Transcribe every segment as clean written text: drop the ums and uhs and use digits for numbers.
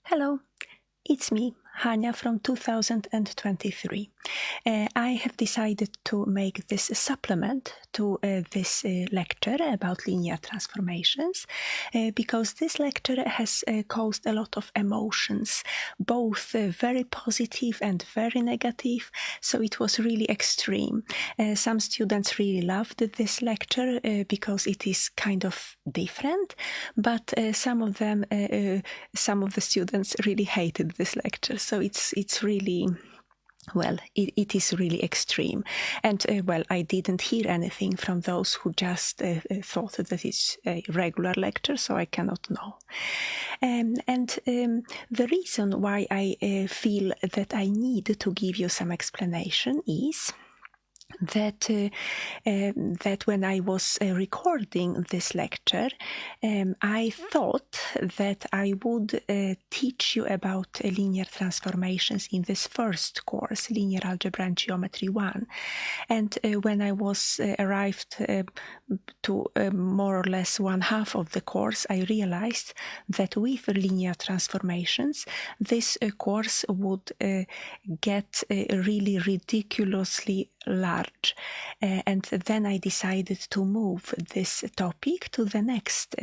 Hello, it's me, Hania from 2023. I have decided to make this supplement to this lecture about linear transformations because this lecture has caused a lot of emotions, both very positive and very negative, so it was really extreme. Some students really loved this lecture because it is kind of different, but some of the students really hated this lecture. So it's really, well, it is really extreme. And well, I didn't hear anything from those who just thought that it's a regular lecture, so I cannot know. The reason why I feel that I need to give you some explanation is that when I was recording this lecture, I thought that I would teach you about linear transformations in this first course, Linear Algebra and Geometry 1. And when I was arrived to more or less one half of the course, I realized that with linear transformations, this course would get really ridiculously large. And then I decided to move this topic to the next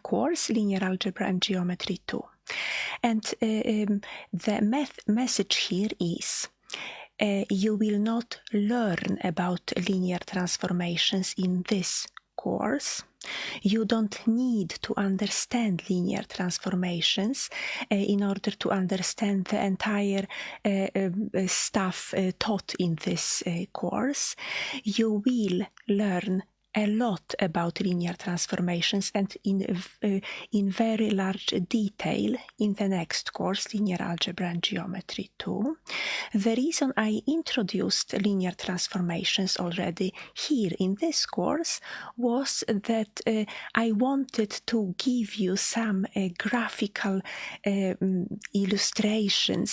course, Linear Algebra and Geometry 2. And the message here is you will not learn about linear transformations in this course. You don't need to understand linear transformations in order to understand the entire stuff taught in this course. You will learn a lot about linear transformations and in very large detail in the next course, Linear Algebra and Geometry 2. The reason I introduced linear transformations already here in this course was that I wanted to give you some graphical illustration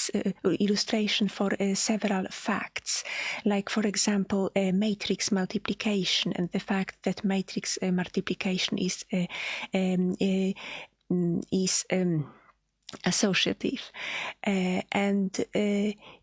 for several facts, like for example matrix multiplication and the fact that matrix multiplication is associative, and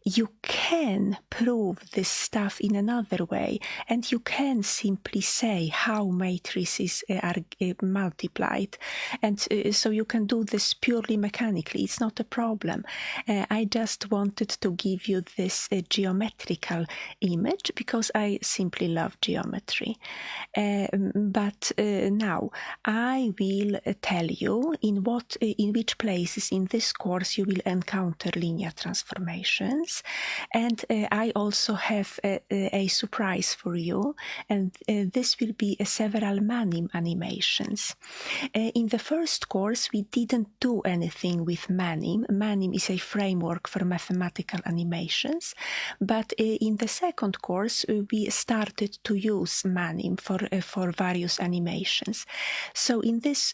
you can prove this stuff in another way, and you can simply say how matrices are multiplied, and so you can do this purely mechanically. It's not a problem. I just wanted to give you this geometrical image because I simply love geometry. But now I will tell you in which places in this course you will encounter linear transformations, and I also have a surprise for you, and this will be several MANIM animations. In the first course we didn't do anything with MANIM. MANIM is a framework for mathematical animations, but in the second course we started to use MANIM for various animations. So in this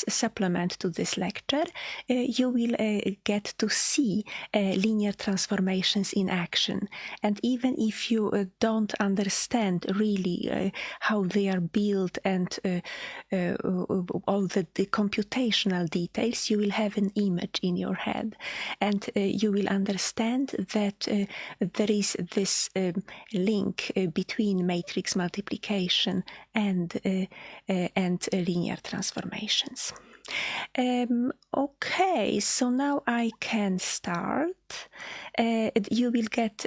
supplement to this lecture, you will get to see linear transformations in action. And even if you don't understand really how they are built and all the computational details, you will have an image in your head, and you will understand that there is this link between matrix multiplication and linear transformations. Okay, so now I can start. You will get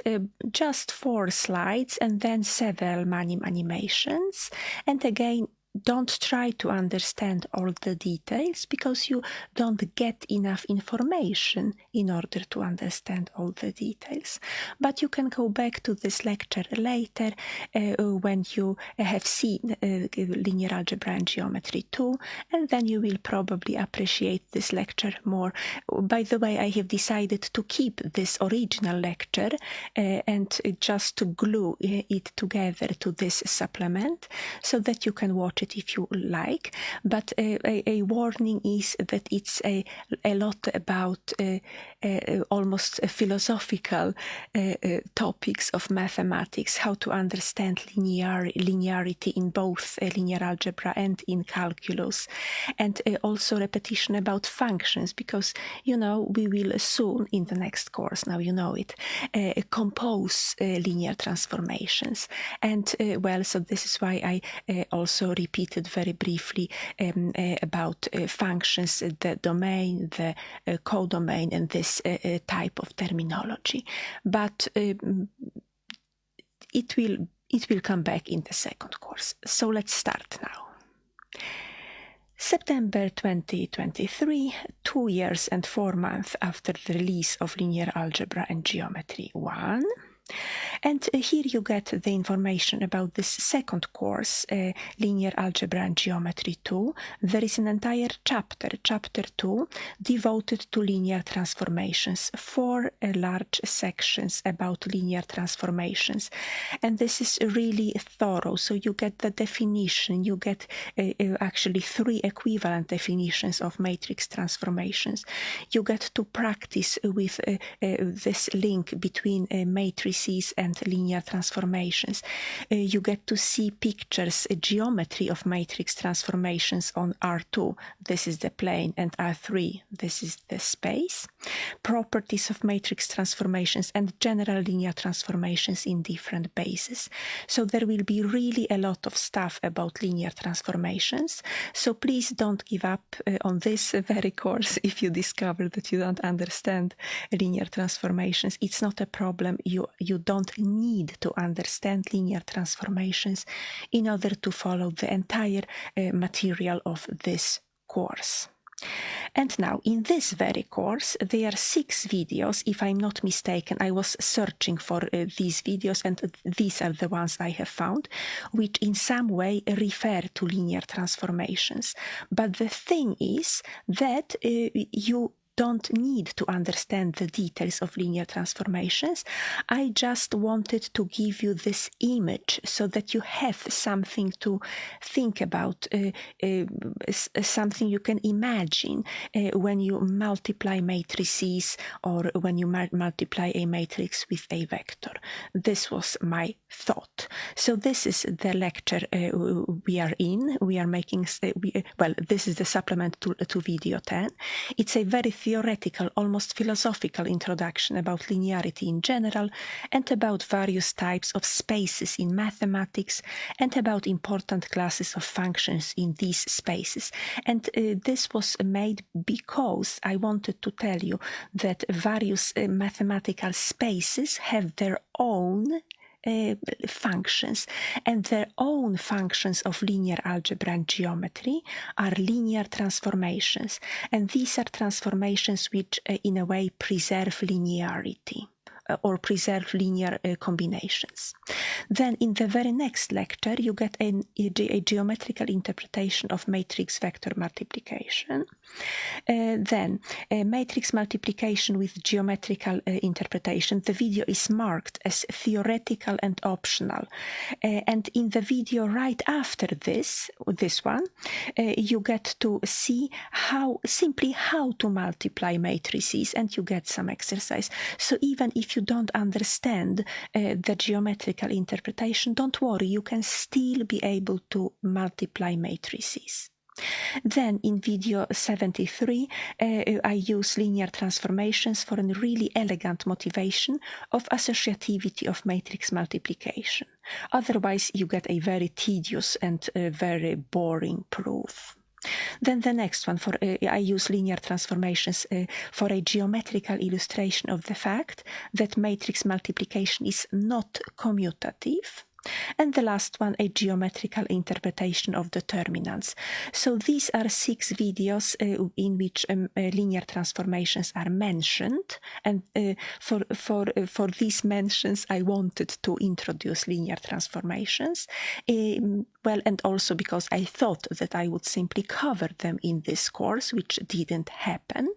just 4 slides and then several MANIM animations, and again, don't try to understand all the details because you don't get enough information in order to understand all the details. But you can go back to this lecture later when you have seen Linear Algebra and Geometry 2, and then you will probably appreciate this lecture more. By the way, I have decided to keep this original lecture and just to glue it together to this supplement so that you can watch watch it if you like, but a warning is that it's a lot about almost philosophical topics of mathematics, how to understand linearity in both linear algebra and in calculus, and also repetition about functions, because we will soon in the next course, now you know it, compose linear transformations. And so this is why I also repeated very briefly about functions, the domain, the codomain, and this type of terminology. But it will come back in the second course. So let's start now. September 2023, 2 years and 4 months after the release of Linear Algebra and Geometry 1. And here you get the information about this second course, Linear Algebra and Geometry 2. There is an entire chapter, Chapter 2, devoted to linear transformations, 4 large sections about linear transformations. And this is really thorough, so you get the definition, you get actually 3 equivalent definitions of matrix transformations. You get to practice with this link between matrices and linear transformations. You get to see pictures, geometry of matrix transformations on R2, this is the plane, and R3, this is the space. Properties of matrix transformations and general linear transformations in different bases. So there will be really a lot of stuff about linear transformations. So please don't give up on this very course if you discover that you don't understand linear transformations. It's not a problem. You don't need to understand linear transformations in order to follow the entire material of this course. And now, in this very course, there are 6 videos, if I'm not mistaken. I was searching for these videos, and these are the ones I have found, which in some way refer to linear transformations. But the thing is that you don't need to understand the details of linear transformations. I just wanted to give you this image so that you have something to think about, something you can imagine when you multiply matrices or when you multiply a matrix with a vector. This was my thought. So this is the lecture we are in. We are making, this is the supplement to video 10. It's a very theoretical, almost philosophical introduction about linearity in general, and about various types of spaces in mathematics, and about important classes of functions in these spaces. And this was made because I wanted to tell you that various mathematical spaces have their own functions, and their own functions of linear algebra and geometry are linear transformations, and these are transformations which in a way preserve linearity or preserve linear combinations. Then in the very next lecture you get a geometrical interpretation of matrix vector multiplication. Then matrix multiplication with geometrical interpretation. The video is marked as theoretical and optional. And in the video right after this one, you get to see simply how to multiply matrices, and you get some exercise. So even if you don't understand the geometrical interpretation, don't worry, you can still be able to multiply matrices. Then in video 73, I use linear transformations for a really elegant motivation of associativity of matrix multiplication. Otherwise, you get a very tedious and very boring proof. Then the next one, I use linear transformations for a geometrical illustration of the fact that matrix multiplication is not commutative. And the last one, a geometrical interpretation of determinants. So these are 6 videos in which linear transformations are mentioned, and for these mentions I wanted to introduce linear transformations, and also because I thought that I would simply cover them in this course, which didn't happen.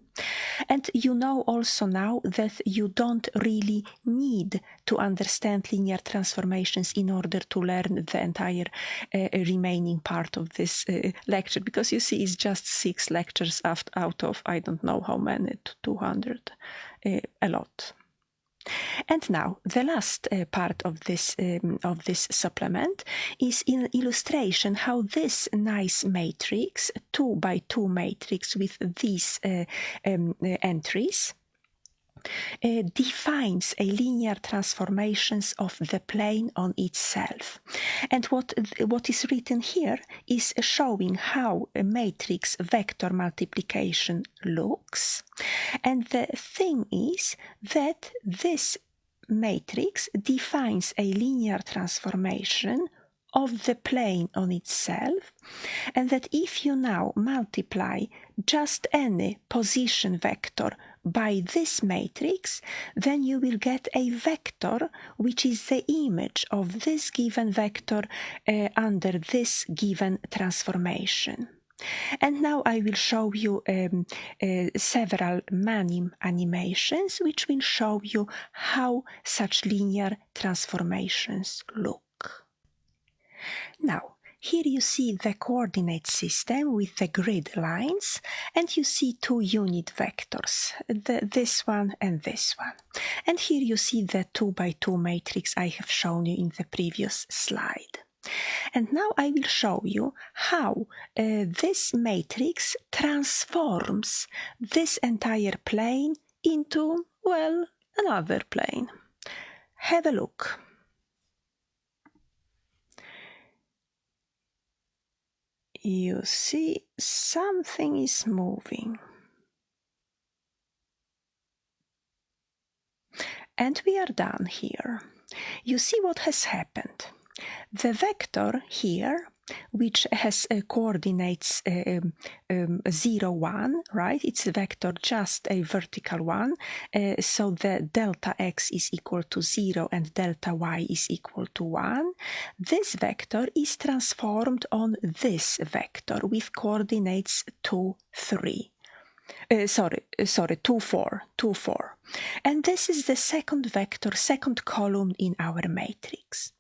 And you know also now that you don't really need to understand linear transformations in order to learn the entire remaining part of this lecture, because you see it's just 6 lectures out of I don't know how many, 200, a lot. And now the last part of this supplement is an illustration how this nice matrix, 2 by 2 matrix with these entries, defines a linear transformations of the plane on itself. And what is written here is showing how a matrix vector multiplication looks. And the thing is that this matrix defines a linear transformation of the plane on itself, and that if you now multiply just any position vector by this matrix, then you will get a vector which is the image of this given vector under this given transformation. And now I will show you several animations which will show you how such linear transformations look. Now, here you see the coordinate system with the grid lines, and you see 2 unit vectors, this one and this one. And here you see the 2 by 2 matrix I have shown you in the previous slide. And now I will show you how this matrix transforms this entire plane into, well, another plane. Have a look. You see something is moving. And we are done here. You see what has happened. The vector here, which has coordinates 0, 1, right? It's a vector, just a vertical one. So the delta x is equal to 0 and delta y is equal to 1. This vector is transformed on this vector with coordinates 2, 3. 2, 4, 2, 4. And this is the second vector, second column in our matrix.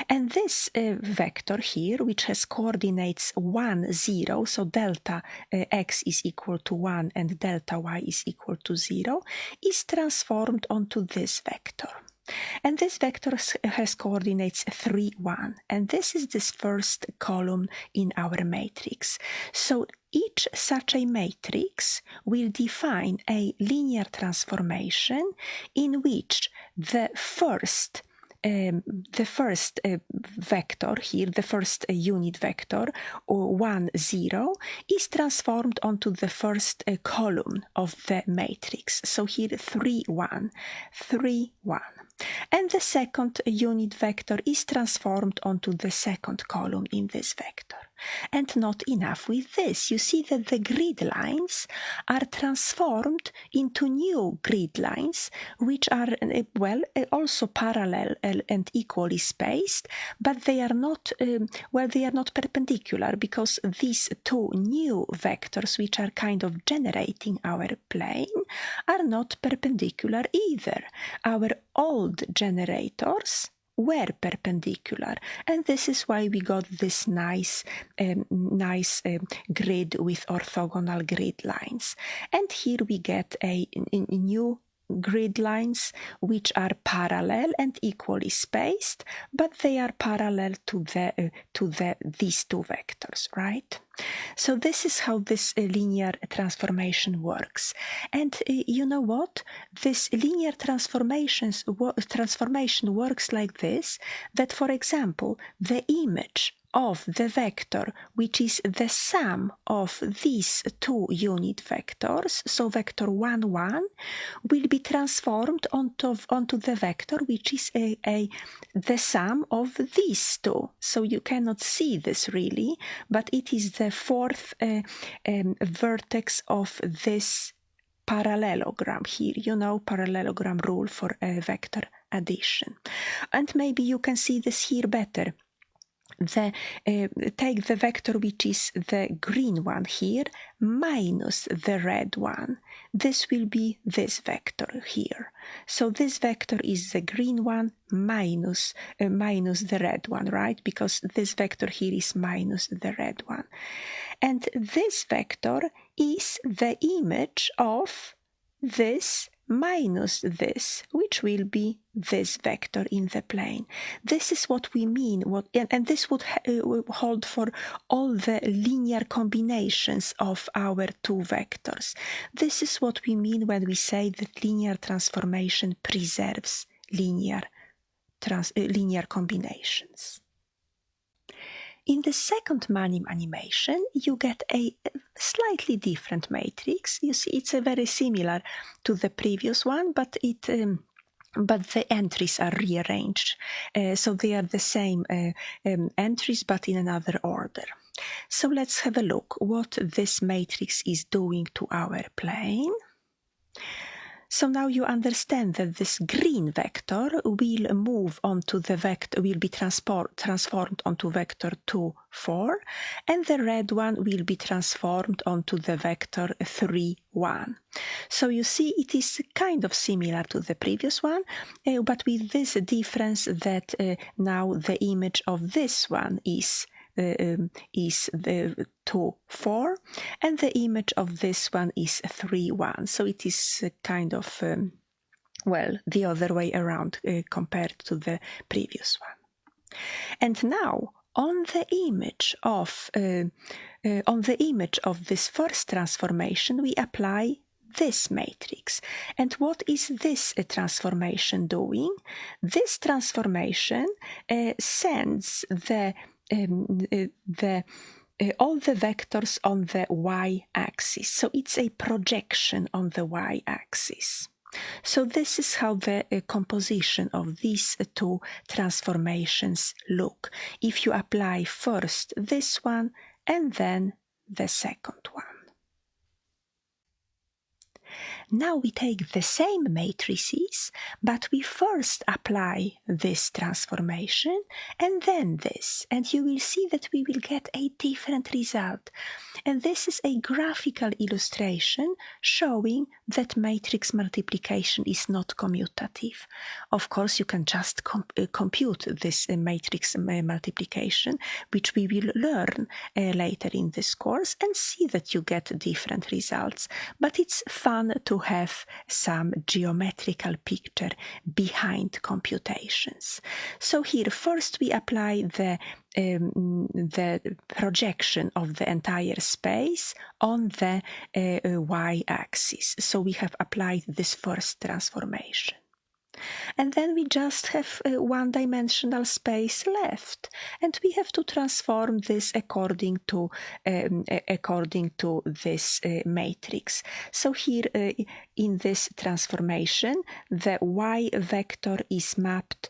And this vector here, which has coordinates 1, 0, so delta x is equal to 1 and delta y is equal to 0, is transformed onto this vector. And this vector has coordinates 3, 1, and this is this first column in our matrix. So each such a matrix will define a linear transformation in which the first vector here, the first unit vector, 1, 0, is transformed onto the first column of the matrix. So here 3, 1, 3, 1. And the second unit vector is transformed onto the second column in this vector. And not enough with this. You see that the grid lines are transformed into new grid lines, which are, also parallel and equally spaced, but they are not, they are not perpendicular, because these 2 new vectors, which are kind of generating our plane, are not perpendicular either. Our old generators were perpendicular, and this is why we got this nice grid with orthogonal grid lines. And here we get a new grid lines which are parallel and equally spaced, but they are parallel to these 2 vectors, right? So this is how this linear transformation works. And you know what? This linear transformation works like this, that, for example, the image of the vector, which is the sum of these 2 unit vectors, so vector 1, 1, will be transformed onto the vector which is the sum of these 2. So you cannot see this really, but it is the 4th vertex of this parallelogram here. You know, parallelogram rule for vector addition. And maybe you can see this here better. take the vector which is the green one here minus the red one. This will be this vector here. So this vector is the green one minus the red one, right? Because this vector here is minus the red one. And this vector is the image of this minus this, which will be this vector in the plane. This is what we mean, and this would hold for all the linear combinations of our two vectors. This is what we mean when we say that linear transformation preserves linear combinations. In the second Manim animation, you get a slightly different matrix. You see, it's very similar to the previous one, but the entries are rearranged. So they are the same entries, but in another order. So let's have a look what this matrix is doing to our plane. So now you understand that this green vector will move onto the vector, will be transformed onto vector 2, 4, and the red one will be transformed onto the vector 3, 1. So you see it is kind of similar to the previous one, but with this difference that now the image of this one is the 2, 4, and the image of this one is 3, 1. So it is kind of the other way around compared to the previous one. And now on the image of this first transformation, we apply this matrix. And what is this transformation doing? This transformation sends all the vectors on the y-axis. So it's a projection on the y-axis. So this is how the composition of these two transformations look. If you apply first this one and then the second one. Now we take the same matrices, but we first apply this transformation and then this, and you will see that we will get a different result. And this is a graphical illustration showing that matrix multiplication is not commutative. Of course, you can just compute this matrix multiplication, which we will learn later in this course, and see that you get different results. But it's fun to have some geometrical picture behind computations. So here first we apply the projection of the entire space on the y-axis. So we have applied this first transformation. And then we just have one-dimensional space left, and we have to transform this according to this matrix. So here in this transformation, the y vector is mapped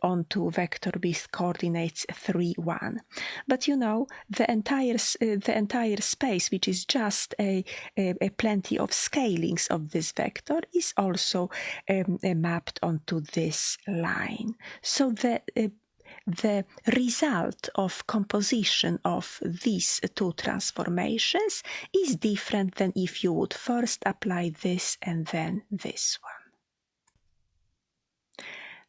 onto vector with coordinates 3, 1. But you know, the entire space, which is just a plenty of scalings of this vector, is also mapped onto this line. So the result of composition of these two transformations is different than if you would first apply this and then this one.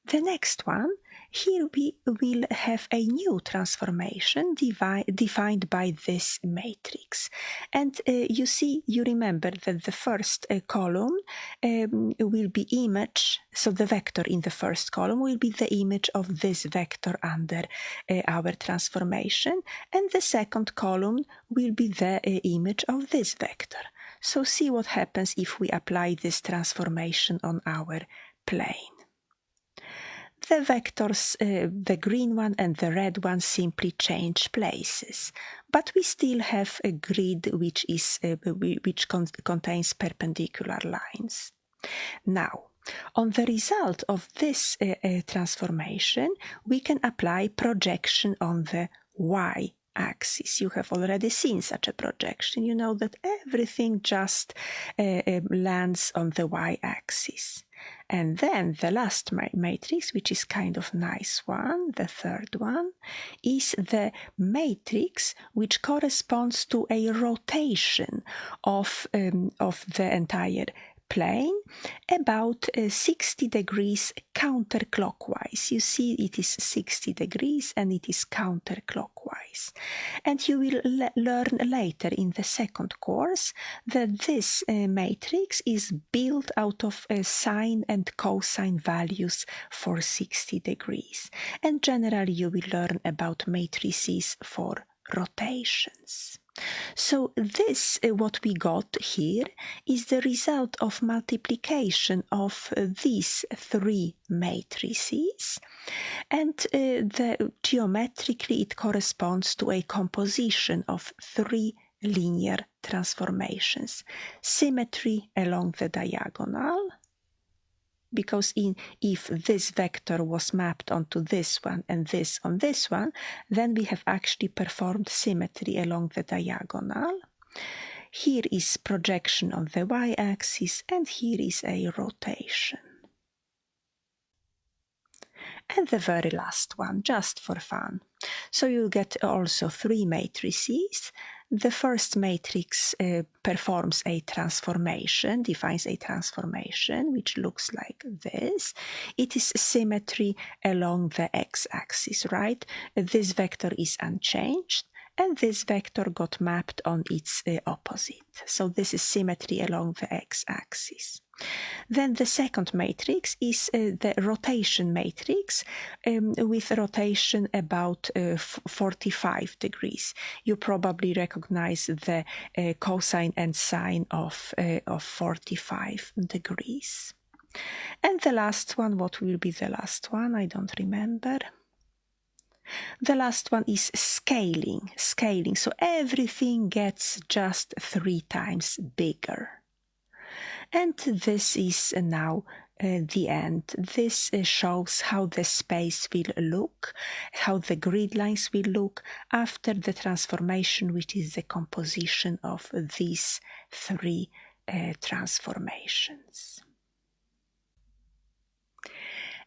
The next one, here we will have a new transformation defined by this matrix. And you remember that the first column will be image, so the vector in the first column will be the image of this vector under our transformation, and the second column will be the image of this vector. So see what happens if we apply this transformation on our plane. The vectors, the green one and the red one, simply change places, but we still have a grid which contains perpendicular lines. Now, on the result of this transformation, we can apply projection on the y-axis. You have already seen such a projection. You know that everything just lands on the y-axis. And then the last matrix, which is kind of nice one, the third one, is the matrix which corresponds to a rotation of the entire plane about 60 degrees counterclockwise. You see it is 60 degrees and it is counterclockwise. And you will learn later in the second course that this matrix is built out of sine and cosine values for 60 degrees. And generally you will learn about matrices for rotations. So this, what we got here, is the result of multiplication of these three matrices, and geometrically it corresponds to a composition of three linear transformations. Symmetry along the diagonal, because if this vector was mapped onto this one and this on this one, then we have actually performed symmetry along the diagonal. Here is projection on the y-axis, and here is a rotation. And the very last one, just for fun. So you get also three matrices. The first matrix performs a transformation, defines a transformation, which looks like this. It is symmetry along the x-axis, right? This vector is unchanged, and this vector got mapped on its opposite. So this is symmetry along the x-axis. Then the second matrix is the rotation matrix with rotation about 45 degrees. You probably recognize the cosine and sine of 45 degrees. And the last one, what will be the last one? I don't remember. The last one is scaling. So everything gets just 3 times bigger. And this is now the end. This shows how the space will look, how the grid lines will look after the transformation, which is the composition of these 3 transformations.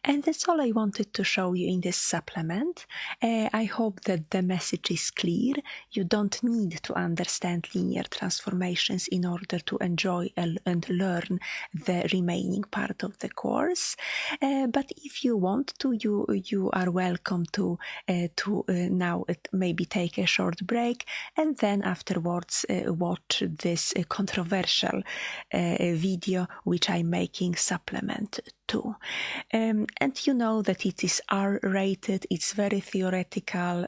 And that's all I wanted to show you in this supplement. I hope that the message is clear. You don't need to understand linear transformations in order to enjoy and learn the remaining part of the course. But if you want to, you are welcome to now maybe take a short break, and then afterwards watch this controversial video which I'm making supplement to. And you know that it is R-rated, it's very theoretical,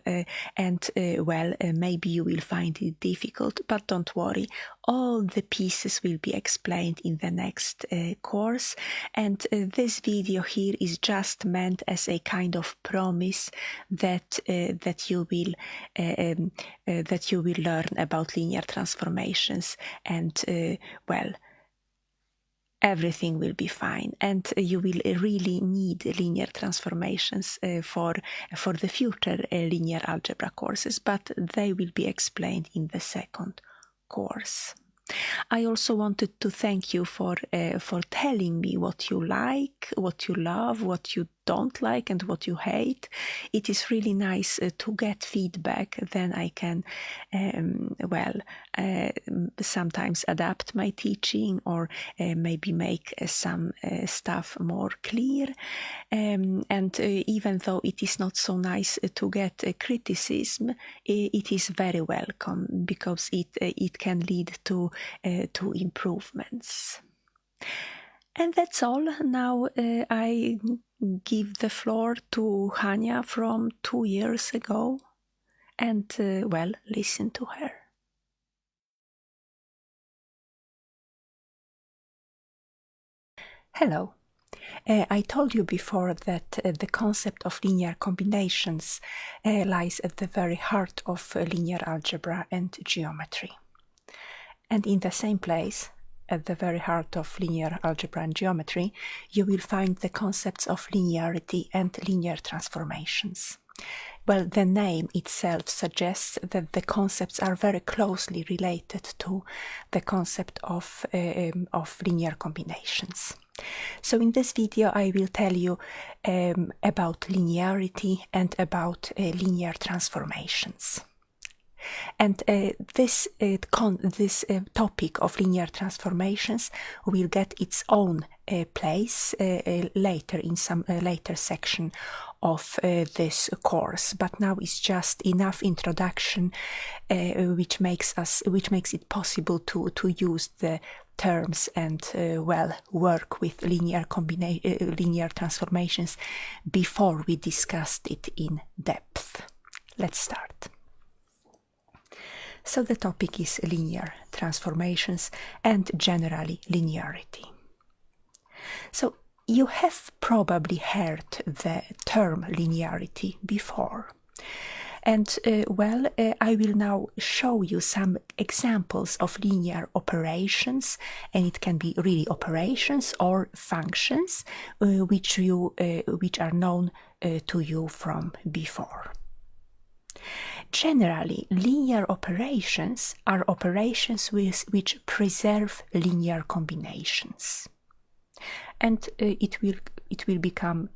and maybe you will find it difficult, but don't worry. All the pieces will be explained in the next course, and this video here is just meant as a kind of promise that you will learn about linear transformations, and everything will be fine, and you will really need linear transformations for the future linear algebra courses, but they will be explained in the second course. I also wanted to thank you for telling me what you like, what you love, what you don't like, and what you hate. It is really nice to get feedback. Then I can, sometimes adapt my teaching, or maybe make some stuff more clear. And even though it is not so nice to get criticism, it is very welcome, because it can lead to improvements. And that's all. Now I give the floor to Hania from 2 years ago, and listen to her. Hello. I told you before that the concept of linear combinations lies at the very heart of linear algebra and geometry. And in the same place, at the very heart of linear algebra and geometry, you will find the concepts of linearity and linear transformations. Well, the name itself suggests that the concepts are very closely related to the concept of linear combinations. So in this video I will tell you about linearity and about linear transformations. And this topic of linear transformations will get its own place later in some later section of this course. But now it's just enough introduction, which makes it possible to use the terms and work with linear transformations before we discussed it in depth. Let's start. So the topic is linear transformations and generally linearity. So you have probably heard the term linearity before. And I will now show you some examples of linear operations, and it can be really operations or functions which are known to you from before. Generally, linear operations are operations which preserve linear combinations. And it will become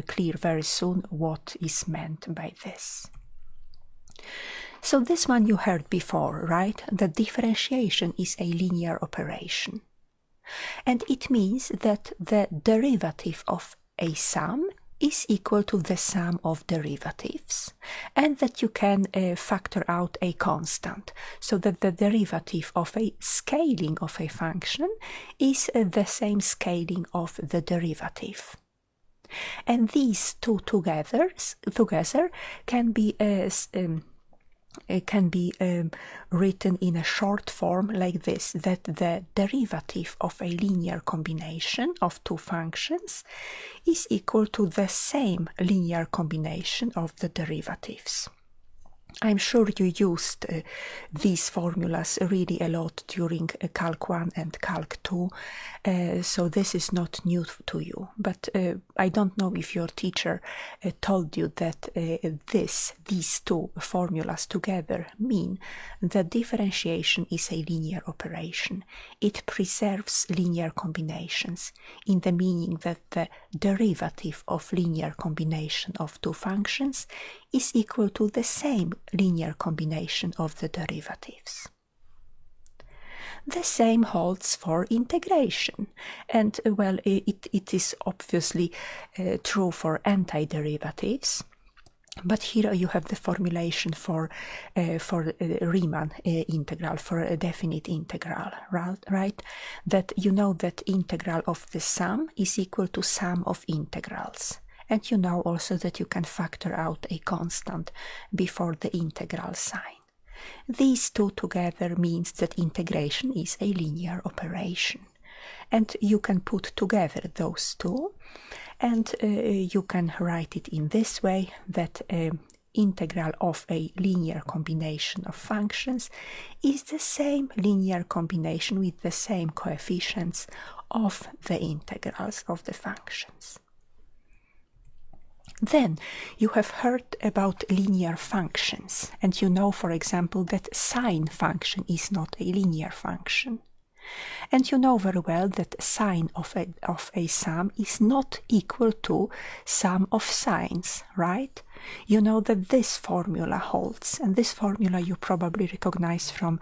clear very soon what is meant by this. So this one you heard before, right? The differentiation is a linear operation. And it means that the derivative of a sum is equal to the sum of derivatives, and that you can factor out a constant, so that the derivative of a scaling of a function is the same scaling of the derivative. And these two together can be written in a short form like this, that the derivative of a linear combination of two functions is equal to the same linear combination of the derivatives. I'm sure you used these formulas really a lot during Calc 1 and Calc 2, so this is not new to you. But I don't know if your teacher told you that these two formulas together mean that differentiation is a linear operation. It preserves linear combinations, in the meaning that the derivative of linear combination of two functions is equal to the same linear combination of the derivatives. The same holds for integration, and it is obviously true for antiderivatives. But here you have the formulation for Riemann integral, for a definite integral, right? That you know that integral of the sum is equal to sum of integrals. And you know also that you can factor out a constant before the integral sign. These two together means that integration is a linear operation. And you can put together those two, and you can write it in this way, that integral of a linear combination of functions is the same linear combination with the same coefficients of the integrals of the functions. Then you have heard about linear functions, and you know, for example, that sine function is not a linear function. And you know very well that sine of a sum is not equal to sum of sines, right? You know that this formula holds, and this formula you probably recognize from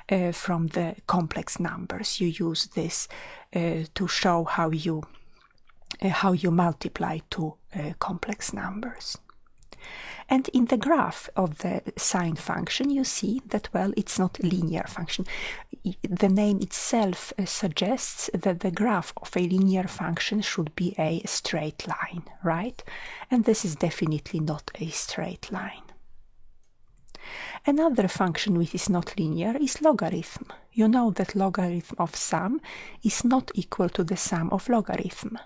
the complex numbers. You use this to show how you multiply two complex numbers. And in the graph of the sine function, you see that, it's not a linear function. The name itself suggests that the graph of a linear function should be a straight line, right? And this is definitely not a straight line. Another function which is not linear is logarithm. You know that logarithm of sum is not equal to the sum of logarithm.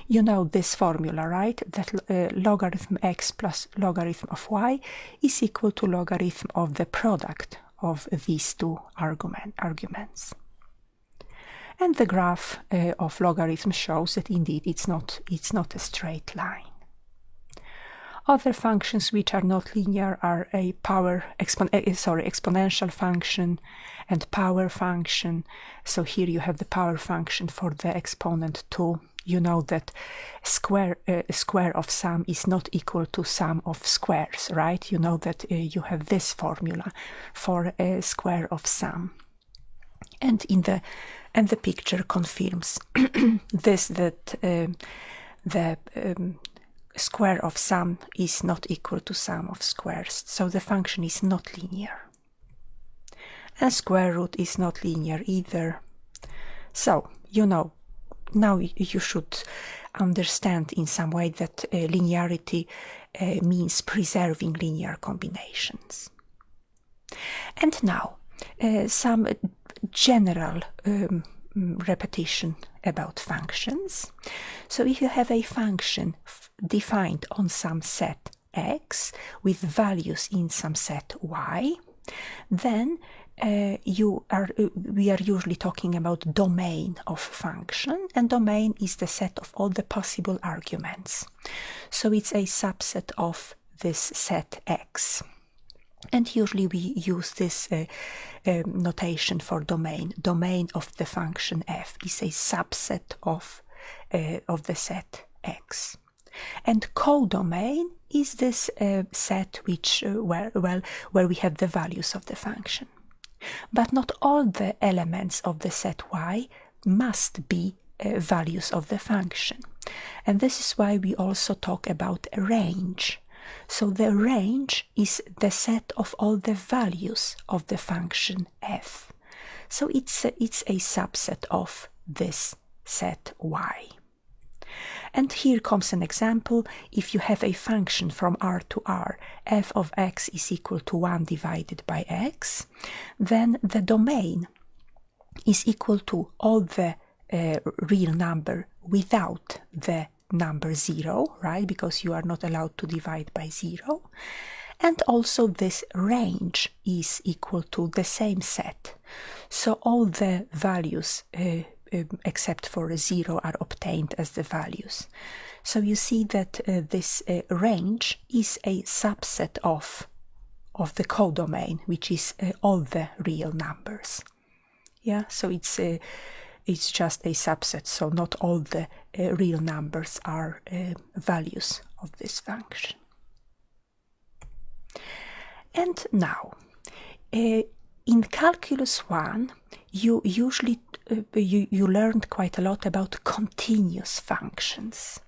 You know this formula, right? That logarithm x plus logarithm of y is equal to logarithm of the product of these two arguments. And the graph of logarithm shows that indeed it's not a straight line. Other functions which are not linear are a exponential function and power function. So here you have the power function for the exponent 2. You know that square of sum is not equal to sum of squares, right? You know that you have this formula for a square of sum. And the picture confirms this, that the square of sum is not equal to sum of squares, so the function is not linear. And square root is not linear either. So, you know, now you should understand in some way that linearity means preserving linear combinations. And now, some general repetition about functions. So if you have a function defined on some set x with values in some set y, then we are usually talking about domain of function, and domain is the set of all the possible arguments. So it's a subset of this set x. And usually we use this notation for domain. Domain of the function f is a subset of the set x. And codomain is this set which where we have the values of the function. But not all the elements of the set y must be values of the function. And this is why we also talk about a range. So the range is the set of all the values of the function f. So it's a subset of this set y. And here comes an example. If you have a function from R to R, f of x is equal to 1 divided by x, then the domain is equal to all the real number without the number 0, right? Because you are not allowed to divide by 0. And also this range is equal to the same set. So all the values except for 0 are obtained as the values. So you see that this range is a subset of the codomain, which is all the real numbers. Yeah, so it's just a subset, so not all the real numbers are values of this function. And now, in Calculus 1, you usually you learned quite a lot about continuous functions.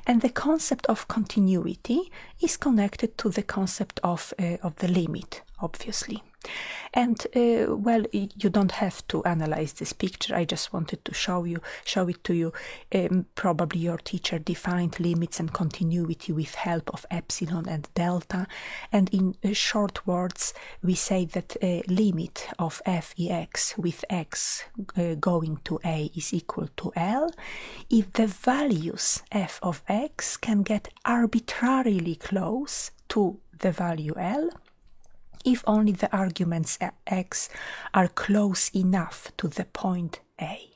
And the concept of continuity is connected to the concept of the limit, obviously. And well, you don't have to analyze this picture. I just wanted to show it to you. Probably your teacher defined limits and continuity with help of epsilon and delta. And in short words, we say that a limit of f ex with x going to a is equal to L if the values f of x can get arbitrarily close to the value L, if only the arguments x are close enough to the point A.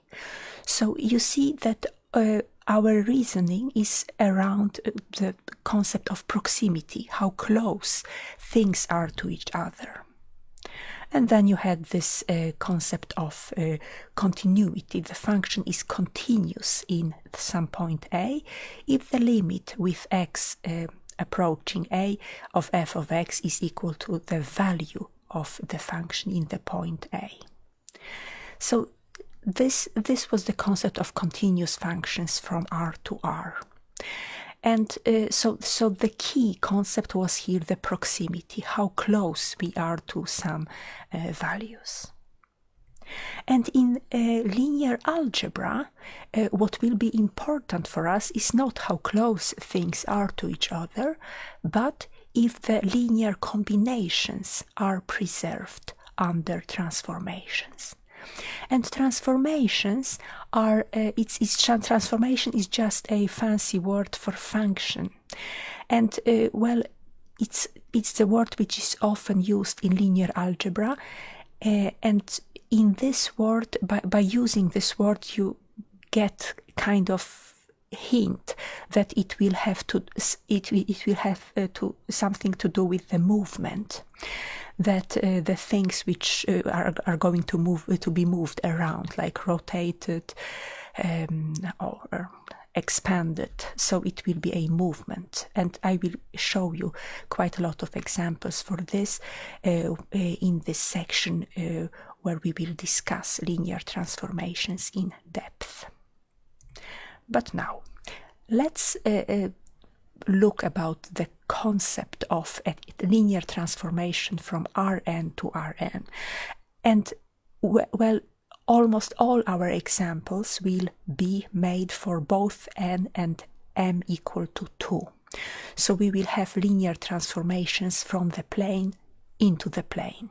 So you see that our reasoning is around the concept of proximity, how close things are to each other. And then you had this concept of continuity. The function is continuous in some point A if the limit with x approaching a of f of x is equal to the value of the function in the point A. So this was the concept of continuous functions from R to R. And so the key concept was here the proximity, how close we are to some values. And in linear algebra, what will be important for us is not how close things are to each other, but if the linear combinations are preserved under transformations. And transformations are, transformation is just a fancy word for function. And well, it's the word which is often used in linear algebra, and in this word, by using this word, you get kind of hint that it will have to something to do with the movement, that the things which are going to be moved around, like rotated or expanded, so it will be a movement. And I will show you quite a lot of examples for this in this section where we will discuss linear transformations in depth. But now, let's look about the concept of a linear transformation from Rn to Rn. And, well, almost all our examples will be made for both n and m equal to 2. So we will have linear transformations from the plane into the plane.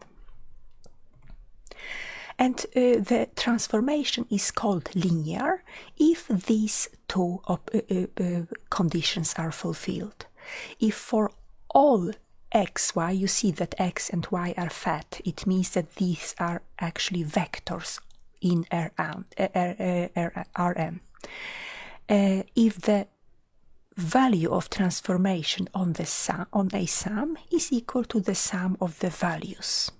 And the transformation is called linear if these two conditions are fulfilled. If for all x, y, you see that x and y are fat, it means that these are actually vectors in Rn. If the value of transformation on a sum is equal to the sum of the values,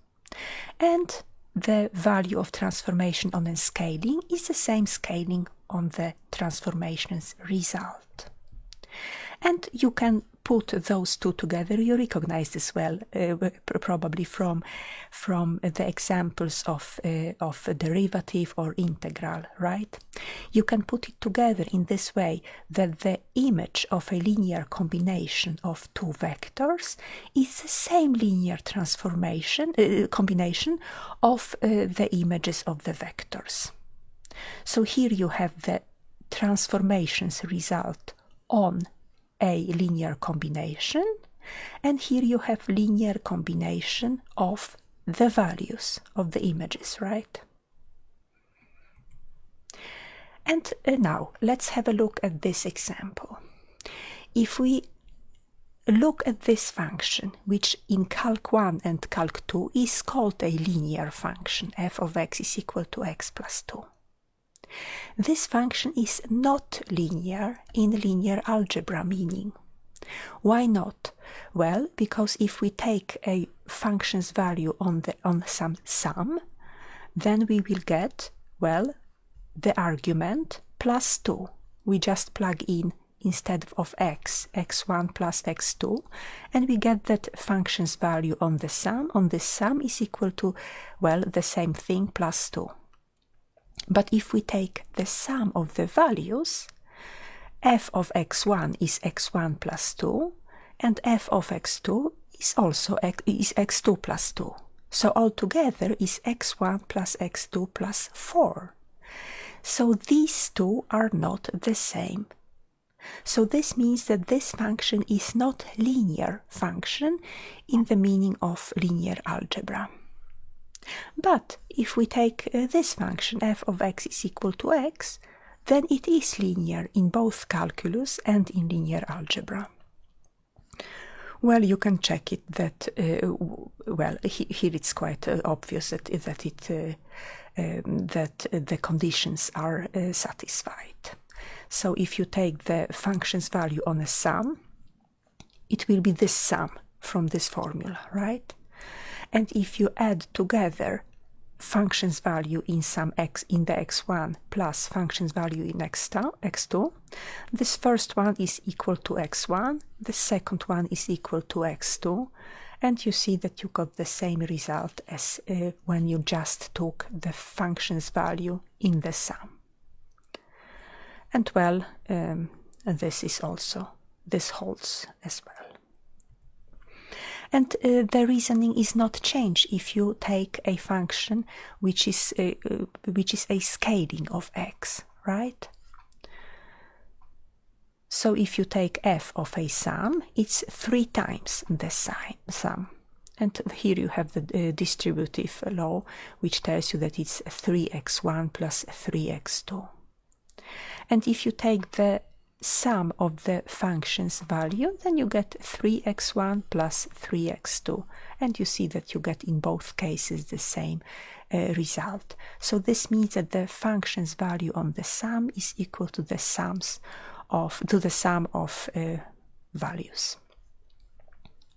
and the value of transformation on a scaling is the same scaling on the transformation's result. And you can put those two together. You recognize this well, probably from the examples of derivative or integral, right? You can put it together in this way, that the image of a linear combination of two vectors is the same linear transformation combination of the images of the vectors. So here you have the transformations result on a linear combination, and here you have linear combination of the values of the images, right? And now let's have a look at this example. If we look at this function, which in Calc 1 and Calc 2 is called a linear function, f of x is equal to x plus 2. This function is not linear in linear algebra meaning. Why not? Well, because if we take a function's value on some sum, then we will get, well, the argument plus 2. We just plug in, instead of x, x1 plus x2, and we get that function's value on this sum is equal to, well, the same thing, plus 2. But if we take the sum of the values, f of x1 is x1 plus 2, and f of x2 is also x2 plus 2. So altogether is x1 plus x2 plus 4. So these two are not the same. So this means that this function is not linear function in the meaning of linear algebra. But if we take this function, f of x is equal to x, then it is linear in both calculus and in linear algebra. Well, you can check it that, well, here it's quite obvious that the conditions are satisfied. So if you take the function's value on a sum, it will be this sum from this formula, right? And if you add together function's value in some x in the x1 plus function's value in x2, this first one is equal to x1, the second one is equal to x2, and you see that you got the same result as when you just took the function's value in the sum. And well, this holds as well. And the reasoning is not changed if you take a function which is a scaling of x, right? So if you take f of a sum, it's 3 times the sum. And here you have the distributive law, which tells you that it's 3x1 plus 3x2. And if you take the sum of the function's value, then you get 3x1 plus 3x2, and you see that you get in both cases the same result. So this means that the function's value on the sum is equal to the sums of values.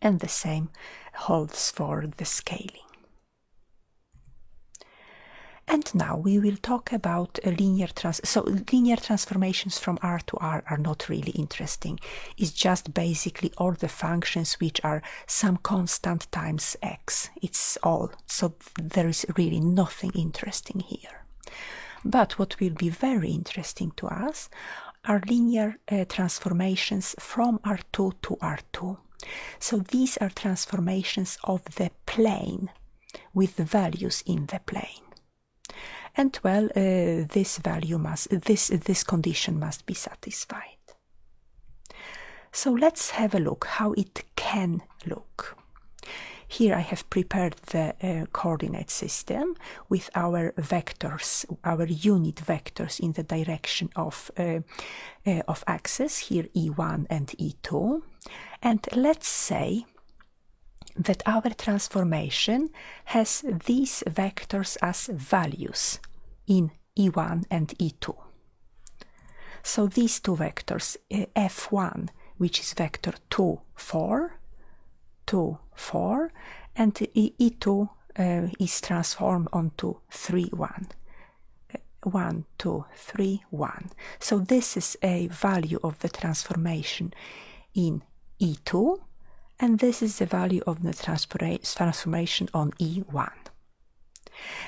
And the same holds for the scaling. And now we will talk about linear transformations from R to R are not really interesting. It's just basically all the functions which are some constant times x. It's all. So there is really nothing interesting here. But what will be very interesting to us are linear transformations from R2 to R2. So these are transformations of the plane with values in the plane. And well, this condition must be satisfied. So let's have a look how it can look. Here I have prepared the coordinate system with our vectors, our unit vectors in the direction of axis, here E1 and E2. And let's say that our transformation has these vectors as values in E1 and E2. So these two vectors, F1, which is vector 2, 4, 2, 4, and E2 is transformed onto 3, 1. 1, 2, 3, 1. So this is a value of the transformation in E2, and this is the value of the transformation on E1.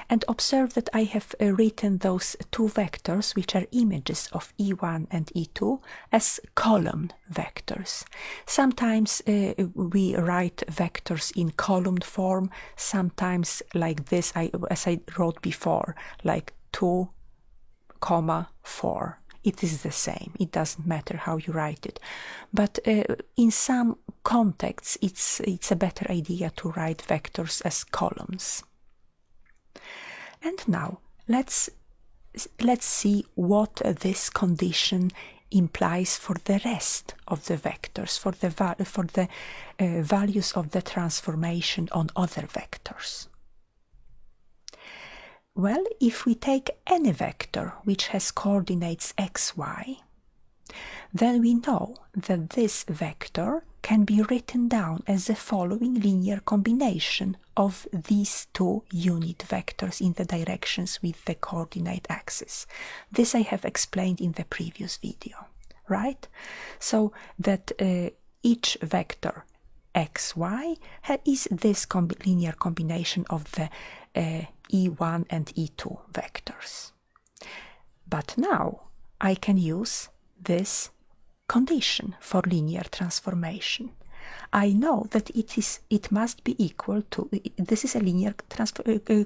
And observe that I have written those two vectors, which are images of E1 and E2, as column vectors. Sometimes we write vectors in column form, sometimes like this, as I wrote before, like 2, 4. It is the same. It doesn't matter how you write it. But in some contexts, it's a better idea to write vectors as columns. And now let's see what this condition implies for the rest of the vectors, for the values of the transformation on other vectors. Well, if we take any vector which has coordinates xy, then we know that this vector can be written down as the following linear combination of these two unit vectors in the directions with the coordinate axis. This I have explained in the previous video, right? So that each vector xy is this linear combination of the E1 and E2 vectors. But now I can use this condition for linear transformation. I know that it must be equal to, this is a linear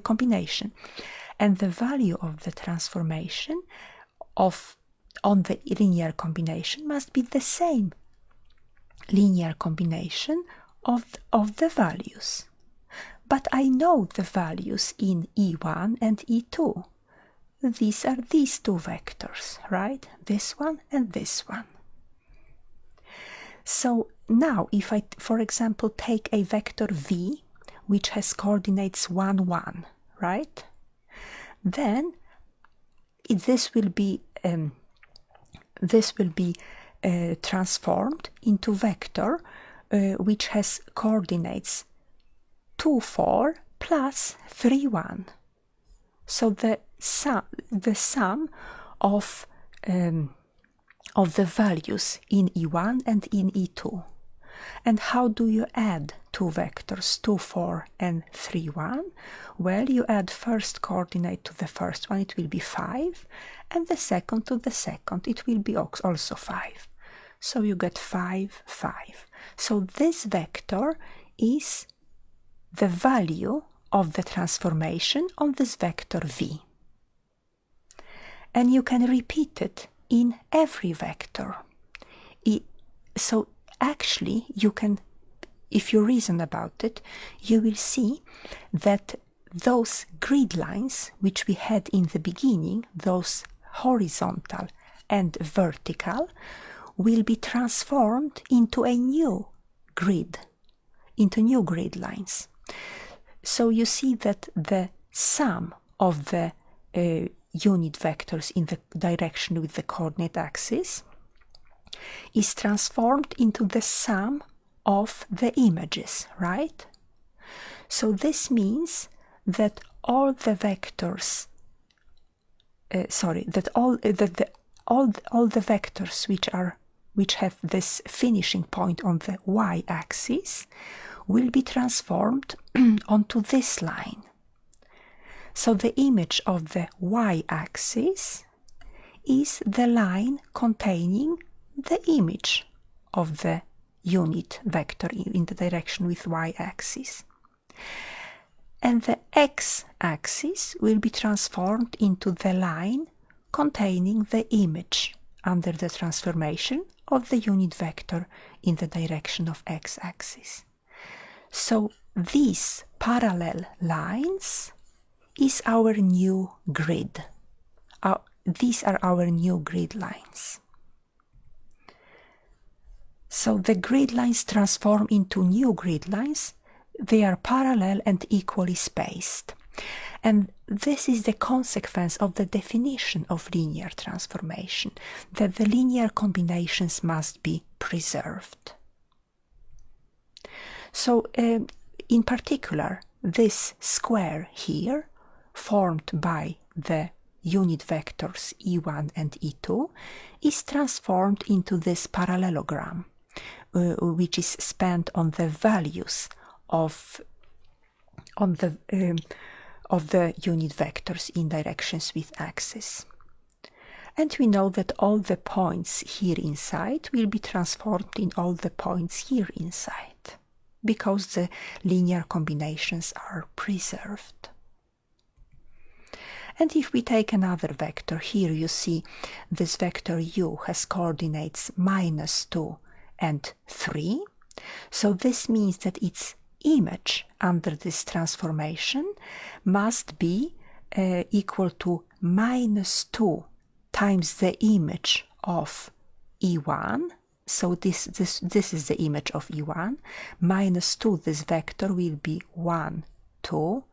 combination, and the value of the transformation on the linear combination must be the same linear combination of the values. But I know the values in E1 and E2. These are these two vectors, right? This one and this one. So now if I, for example, take a vector v, which has coordinates 1, 1, right? Then this will be transformed into vector which has coordinates 2, 4 plus 3, 1. So the sum of the values in E1 and in E2. And how do you add two vectors, 2, 4 and 3, 1? Well, you add first coordinate to the first one, it will be 5, and the second to the second, it will be also 5. So you get 5, 5. So this vector is the value of the transformation on this vector v. And you can repeat it in every vector. So actually you can, if you reason about it, you will see that those grid lines which we had in the beginning, those horizontal and vertical, will be transformed into a new grid, into new grid lines. So you see that the sum of the unit vectors in the direction with the coordinate axis is transformed into the sum of the images, right? So this means that all the vectors, all the vectors which have this finishing point on the y-axis will be transformed onto this line. So the image of the y-axis is the line containing the image of the unit vector in the direction with y-axis. And the x-axis will be transformed into the line containing the image under the transformation of the unit vector in the direction of x-axis. So these parallel lines is our new grid. These are our new grid lines. So the grid lines transform into new grid lines. They are parallel and equally spaced. And this is the consequence of the definition of linear transformation, that the linear combinations must be preserved. So in particular, this square here, formed by the unit vectors e1 and e2, is transformed into this parallelogram, which is spent on the values of the unit vectors in directions with axis. And we know that all the points here inside will be transformed in all the points here inside, because the linear combinations are preserved. And if we take another vector, here you see this vector u has coordinates -2 and 3. So this means that its image under this transformation must be equal to -2 times the image of e1. So this is the image of e1. -2, this vector will be 1, 2.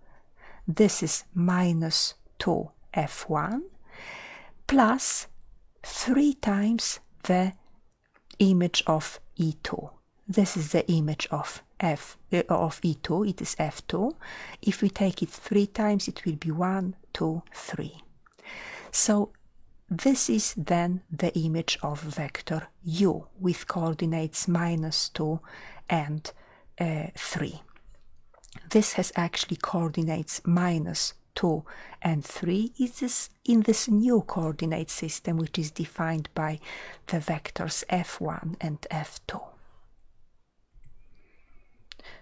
This is -2 f1 plus 3 times the image of e2. This is the image of e2, it is f2. If we take it 3 times, it will be 1, 2, 3. So this is then the image of vector u with coordinates -2 and 3. This has actually coordinates -2 and 3 is in this new coordinate system, which is defined by the vectors f1 and f2.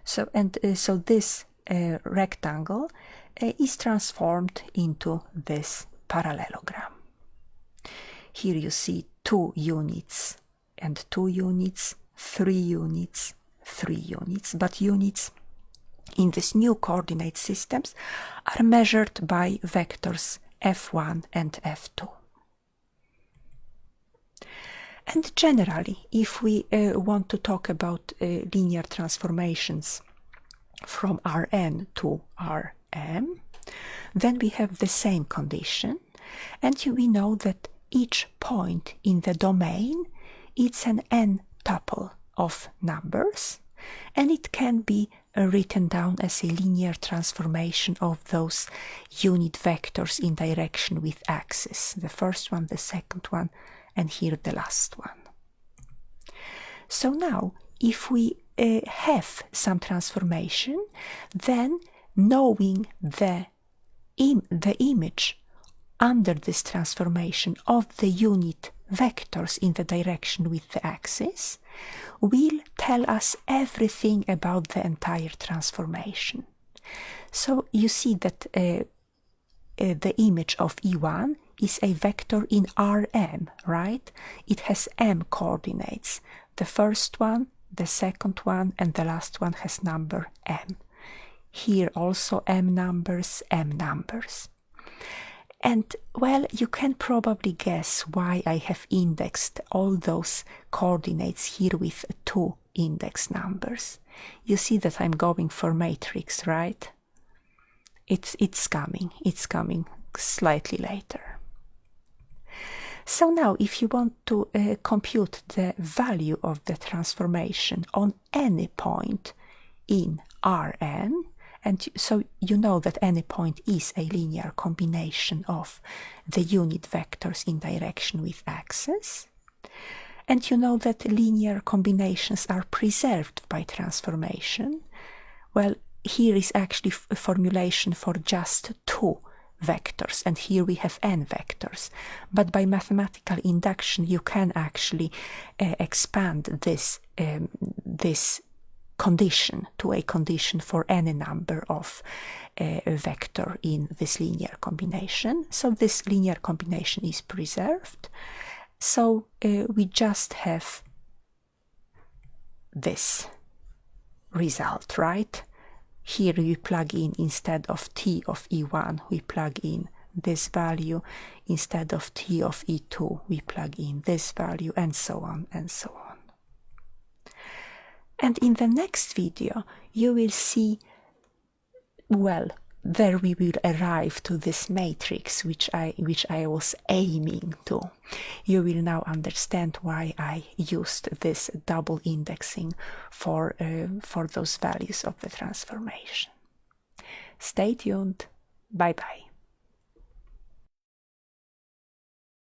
So this rectangle is transformed into this parallelogram. Here you see 2 units and 2 units, 3 units, 3 units, but units in these new coordinate systems are measured by vectors f1 and f2. And generally, if we want to talk about linear transformations from Rn to Rm, then we have the same condition, and we know that each point in the domain is an n-tuple of numbers, and it can be written down as a linear transformation of those unit vectors in direction with axis. The first one, the second one, and here the last one. So now, if we have some transformation, then knowing the image under this transformation of the unit vectors in the direction with the axis will tell us everything about the entire transformation. So you see that the image of E1 is a vector in Rm, right? It has m coordinates. The first one, the second one, and the last one has number m. Here also m numbers. And, well, you can probably guess why I have indexed all those coordinates here with 2 index numbers. You see that I'm going for matrix, right? It's coming slightly later. So now if you want to compute the value of the transformation on any point in Rn, and so you know that any point is a linear combination of the unit vectors in direction with axes, and you know that linear combinations are preserved by transformation. Well, here is actually a formulation for just two vectors, and here we have n vectors. But by mathematical induction, you can actually expand this condition to a condition for any number of vector in this linear combination. So this linear combination is preserved. So we just have this result, right? Here we plug in, instead of t of e1, we plug in this value. Instead of t of e2, we plug in this value, and so on and so on. And in the next video, you will see, well, there we will arrive to this matrix which I was aiming to. You will now understand why I used this double indexing for those values of the transformation. Stay tuned. Bye bye.